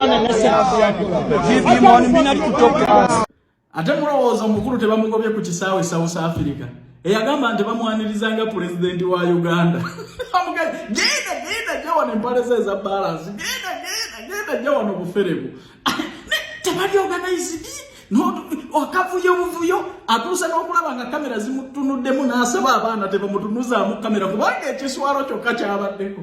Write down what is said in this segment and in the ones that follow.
Ate mulowooza omukulu tebamugobye ku kisaawe South Africa. Eyagamba nti bamwanirizanga president wa Uganda. Genda jawana empale ze za balance. Genda jawana obuferebu. Tebali organized. No wakavuyo atuusa n'okulaba nga kamera zimutunuddemu n'asaba abaana tebamutunuzaamu kamera kubanga ekiswalo kyokka kyabaddeko.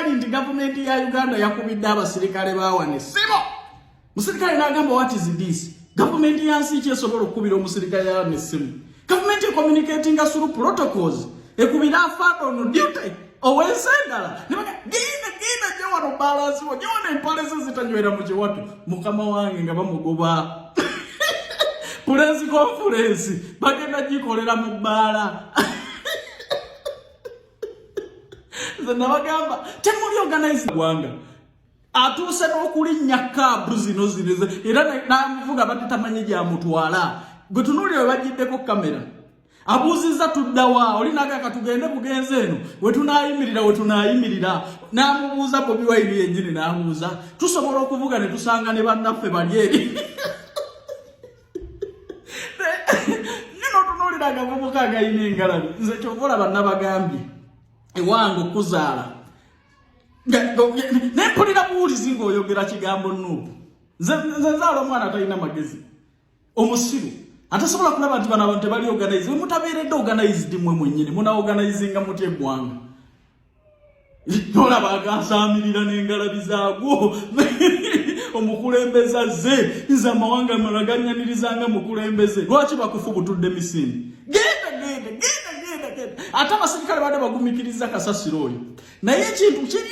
Ndi government ya Uganda yakubidde abasirikale bawane simo musirikale nagamba what is this government yansi kyesobola okubira omusirikale yawane simo government communicating through protocols ekubira afado no duty owesendala genda jawano balance jawano empalese zitanywera mu kiwatu mukama wange nga bamugoba press conference bagenda gikolera mu bala nabagamba temuli organize gwanga atuse n'okulinnya kabru zino zirize era namuvuga batatamanye gya mutwala gwe tunulire bagiddeko kamera abuziza tuddawa olinaga katugende bugenze eno we tunayimirira namubuuza Bobi Wine yennyini namubuuza tusobola okuvuga ne tusanga ne bannaffe bali eri nino tunuliraga bubukaga ine engalabi nze kyovola bannabagambye ewango kuzaala nempulira buulizi ng'oyogera kigambo nuupu nze nzaala omwana atalina magezi omusiru atasobola kulaba nti bano abantu tebali organize mutabeeredde organized mmwe mwennyini muna organizinga mutya eggwanga nolaba agasaamirira n'engalabi zaagwo omukulembeza ze nze amawanga amalala gannyanyirizanga mukulembeze lwaki bakufu butudde misini genda ate abasirikale badde bagumikiriza kasasiro oyo naye ekintu kiri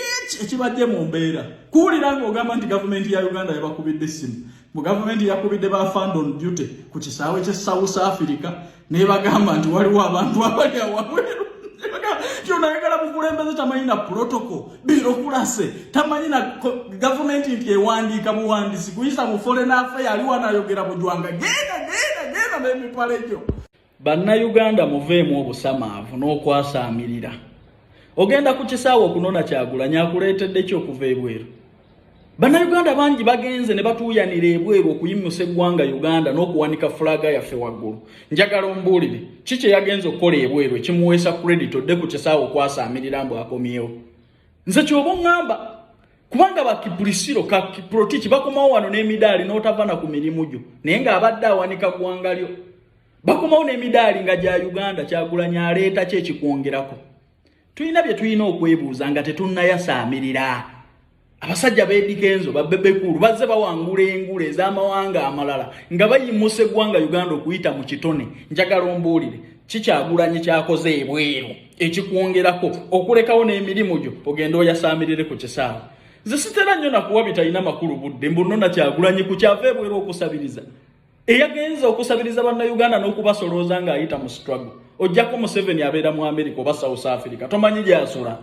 ekibadde mu mbeera kuwulira ng'ogamba nti gavumenti ya Uganda yabakubidde essimu mu gavumenti yakubidde ba fund on duty ku kisaawe kye South Africa naye bagamba nti waliwo abantu abali awabweru kyonayagala mukulembeze tamanyi na protocol birokulase tamanyi na gavumenti nti ewandiika buwandiisi kuyisa mu foreign affairs ali wanayogera bujwanga genda n'emitwalo egyo. Bannayuganda muveemu obusamaavu n'okwasaamirira. Ogenda ku kisaawe okunoona Kyagulanyi akuleetedde ki okuva ebweru? Bannayuganda bangi bagenze ne batuuyanira ebweru okuyimusa eggwanga Uganda n'okuwanika fulaga yaffe waggulu. Njagala ombuulire ki kye yagenze okukola ebweru ekimuweesa credit odde ku kisaawe okwasaamirira mbu akomyewo. Nze ky'oba oŋŋamba kubanga bakipulisiro kakiprotiki bakomawo wano n'emidaali n'otava na ku mirimu gyo naye ng'abadde awanika ggwanga lyo. Bakomawo n'emidaali nga gya Uganda Kyagulanyi aleeta ki ekikwongerako. Tulina bye tulina okwebuuza nga tetunnayasaamirira. Abasajja b'edikenzo babbebekulu bazze bawangula engule ez'amawanga amalala nga bayimusa eggwanga Uganda okuyita mu kitone. Njagala ombuulire ki Kyagulanyi kyakoze ebweru ekikwongerako okulekawo n'emirimu gyo ogenda oyasaamirire ku kisaawe. Nze sitera nnyo nakuwa bitalina makulu budde mbunnona Kyagulanyi ku kyava ebweru okusabiriza. Eyagenza okusabiriza bannayuganda n'okubasolooza ng'ayita mu struggle. Ojjako Museveni abeera mu America oba South Africa tomanyi gy'asula.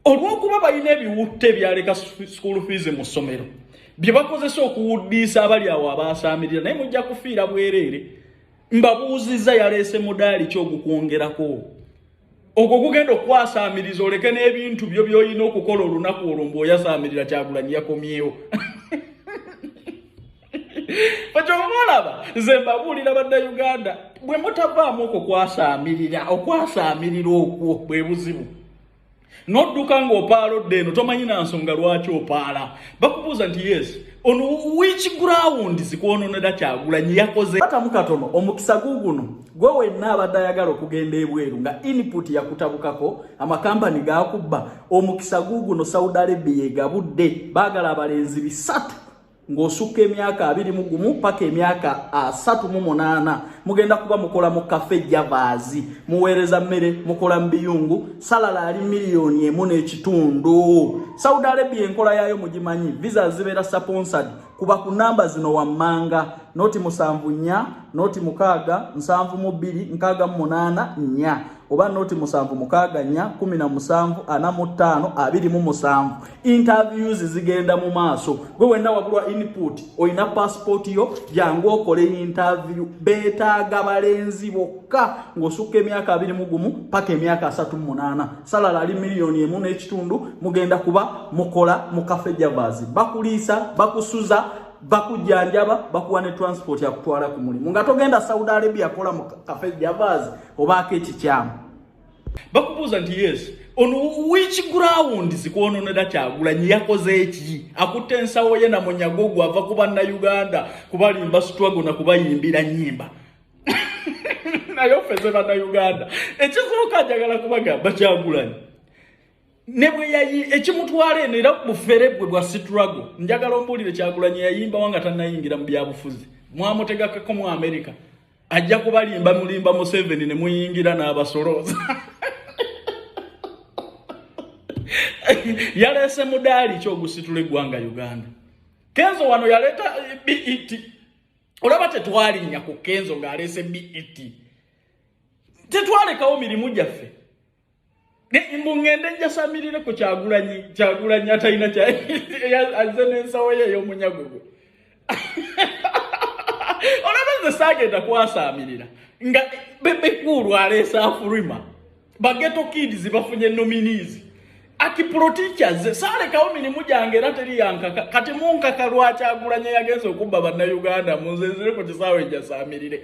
Olw'okuba balina ebiwutte ebyaleka school fees mu ssomero bye bakozesa okuwuddiisa abali awo abaasaamirira naye mujja kufiira bwereere. Mbabuuzizza yaleese mudaali ki ogukwongerako. Ogwo gugenda okwasaamiriza oleke n'ebintu byo by'olina okukola olunaku olwo mbw'oyasaamirira Kyagulanyi yakomyewo. Pachomolaba zembabuulira bannayuganda bwe mutavaamu okwo kwasaamirira okwasaamirira okwo bwe buzibu. N'odduka ng'opaalodde eno tomanyi na nsonga lwaki opaala. Bakubuuza nti yes ono which ground zikwononera Kyagulanyi yakoze. Batamu katono omukisa guguno gwe wenna abadde ayagala okugenda ebweru nga input yakutabukako amakampani gaakubba omukisa guguno Saudi Arabia egabudde baagala abalenzi 3 ng'osukka emyaka 21 paka emyaka 38 mugenda kuba mukola mu kafe Javaazi muweereza mmere mukola mbiyungu salala ali $1.5 million. Saudi Arabia enkola yayo mugimanyi visa zibeera sponsored kuba ku namba zino wammanga noti 74 noti 6 72 68 4 oba noti 764 17 45 27 interviews zigenda mu maaso gwe wenna wabulwa input oyina passport yo jangu okole interview betaaga balenzi bokka ng'osukka emyaka 21 paka emyaka 38 salala ali miliyoni 1.5 mugenda kuba mukola mu cafe javazi bakuliisa bakusuza bakujjanjaba bakuwa ne transport ya kutwala ku mulimu nga togenda Saudi Arabia kola mu cafe javazi obaako ekikyamu bakubuuza nti yes ono which ground zikwononera Kyagulanyi yakoze eki akutte ensawo ye na munyagogo ava ku bannayuganda kubalimba struggle na kubayimbira nnyimba nayo feze bannayuganda ekisooka njagala kubagamba Kyagulanyi ne bwe yayi ekimutwala eno era bufere bwe bwa struggle njagala ombulire Kyagulanyi yayimba wanga tannayingira mu byabufuzi mwamutegakako mu America ajja kubalimba mulimba mu 7 ne muyingira n'abasoloza yalese mudali kyogusitule eggwanga Uganda Kenzo wano yaleta BET olaba tetwalinya ku Kenzo ng'alese BET tetwalekawo mirimu gyaffe mbungende njasamirire ku Kyagulanyi atalina azze n'ensawo ye ey'omunyagogo olaba nze saagenda kwasamirira nga bebekulu alese Afurima bageto kids bafunye nominees Akipro teachers salekawo mirimu gyange era teri yankaka kati munkaka lwa Kyagulanyi yagenze okubba bannayuganda munzezere ku kisaawe njasamirire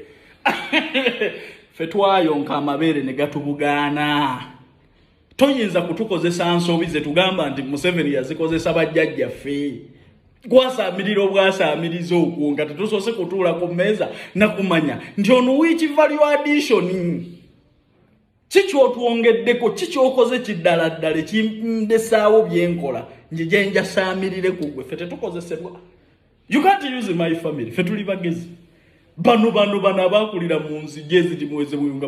ffe twayonka amabeere ne gatubugaana toyinza kutukozesa nsobi ze tugamba nti Museveni yazikozesa bajjajjaffe gwasamirira obwasamiriza okwo nga tetusoose kutuula ku mmeeza nakumanya nti ono which value addition kikyotwongeddeko kikyokoze kiddala ddala ekindesaawo byenkola nje njasamirire ku gwe ffe tetukozesebwa you can't use my family ffe tuli bagezi bano abakulira mu nzige eziri muweze buyunga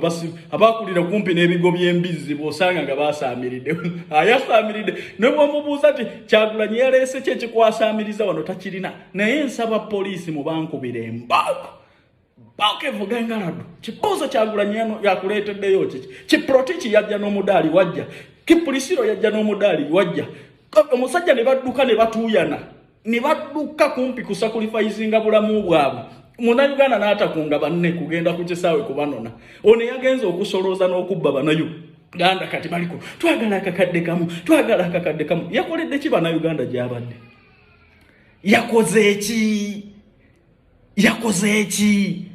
abakulira kumpi n'ebigo by'embizzi bosanga nga basamiridde ayasamiride ne bwomubuuza ati Kyagulanyi yaleese kye kikwasamiriza wano takirina naye nsaba poliisi mu bankubira embaako bakevuga engalado kibuuzo Kyagulanyi yakuleeteddeyo kiki kiprotiki yajja n'omudaali wajja kipulisiro yajja n'omudaali wajja omusajja ne badduka ne batuuyana ne badduka kumpi ku sacrificinga bulamu bwabwe Munnayuganda n'atakunga banne kugenda ku kisaawe kubanona ono yagenze okusolooza n'okubba bannayuganda kati baliko twagala akakadde kamu yakoledde ki bannayuganda gy'abadde yakoze eki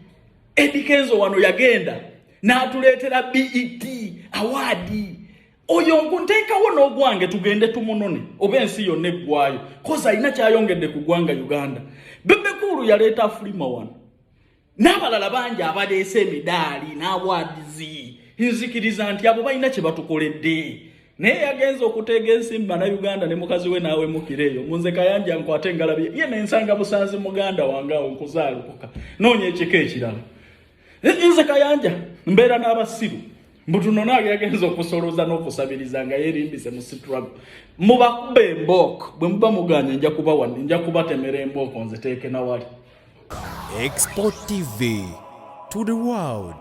Eddie Kenzo wano yagenda n'atuleetera BET award oyo nkunteekawo n'ogwange tugende tumunone oba ensi yonna eggwayo koza alina kyayongedde ku ggwanga Uganda bebekulu yaleeta Afurima wano n'abalala bangi abaleese emidaali n'awaadizi nzikiriza nti abo balina kye batukoledde naye yagenza okuteega ensimbi bannayuganda ne mukazi we naawe mukireeyo munze Kayanja nkwate engalabye ye nensanga busanzi muganda wange awo nkuzaalukuka noonya ekika ekirala nze Kayanja mbeera n'abasiru mbutuno naage yagenza okusolooza n'okusabiriza nga yeerimbise mu struggle mubakuba embooko bwe muba muganya nja kubatemera embooko nziteeke nawali Export TV to the world.